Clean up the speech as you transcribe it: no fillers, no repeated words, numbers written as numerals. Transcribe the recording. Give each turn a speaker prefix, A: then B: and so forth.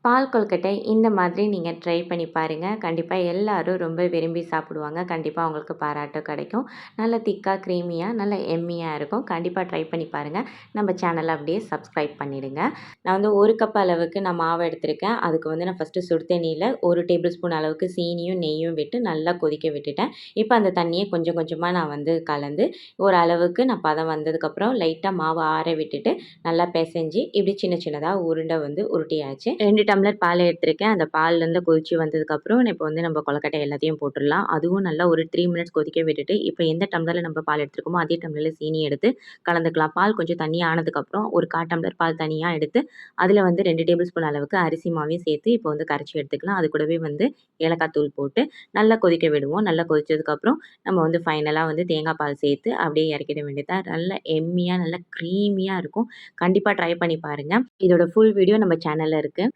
A: பால் கொழுக்கட்டை இந்த மாதிரி நீங்கள் ட்ரை பண்ணி பாருங்கள். கண்டிப்பாக எல்லாரும் ரொம்ப விரும்பி சாப்பிடுவாங்க. கண்டிப்பாக அவங்களுக்கு பாராட்டு கிடைக்கும். நல்ல திக்காக க்ரீமியாக நல்ல எம்மியாக இருக்கும். கண்டிப்பாக ட்ரை பண்ணி பாருங்கள். நம்ம சேனலை அப்படியே சப்ஸ்கிரைப் பண்ணிடுங்க. நான் வந்து 1 கப் அளவுக்கு நான் மாவு எடுத்திருக்கேன். அதுக்கு வந்து நான் ஃபஸ்ட்டு சுடு தண்ணியில் 1 டேபிள் ஸ்பூன் அளவுக்கு சீனியும் நெய்யும் விட்டு நல்லா கொதிக்க விட்டுட்டேன். இப்போ அந்த தண்ணியை கொஞ்சம் கொஞ்சமாக நான் வந்து கலந்து ஒரு அளவுக்கு நான் பதம் வந்ததுக்கப்புறம் லைட்டாக மாவு ஆற விட்டுட்டு நல்லா பிசைஞ்சு இப்படி சின்ன சின்னதாக உருண்டை வந்து உருட்டியாச்சு. 2 டம்ளர் பால் எடுத்திருக்கேன். அந்த பால்லேருந்து கொதிச்சு வந்ததுக்கப்புறம் இப்போ வந்து நம்ம கொழுக்கட்டை எல்லாத்தையும் போட்டுடலாம். அதுவும் நல்லா ஒரு 3 மினிட்ஸ் கொதிக்க விட்டுட்டு இப்போ எந்த டம்ளரில் நம்ம பால் எடுத்துருக்கோமோ அதே டம்ளரில் சீனி எடுத்து கலந்துக்கலாம். பால் கொஞ்சம் தண்ணி ஆனதுக்கப்புறம் ஒரு 1/4 டம்ளர் பால் தனியாக எடுத்து அதில் வந்து 2 டேபிள் ஸ்பூன் அளவுக்கு அரிசி மாவையும் சேர்த்து இப்போ வந்து கரைச்சி எடுத்துக்கலாம். அது கூடவே வந்து ஏலக்காய் தூள் போட்டு நல்லா கொதிக்க விடுவோம். நல்லா கொதிச்சதுக்கப்புறம் நம்ம வந்து ஃபைனலாக வந்து தேங்காய் பால் சேர்த்து அப்படியே இறக்கிட வேண்டியதுதான். நல்ல எம்மியாக நல்ல க்ரீமியாக இருக்கும். கண்டிப்பாக ட்ரை பண்ணி பாருங்கள். இதோட ஃபுல் வீடியோ நம்ம சேனலில் இருக்குது.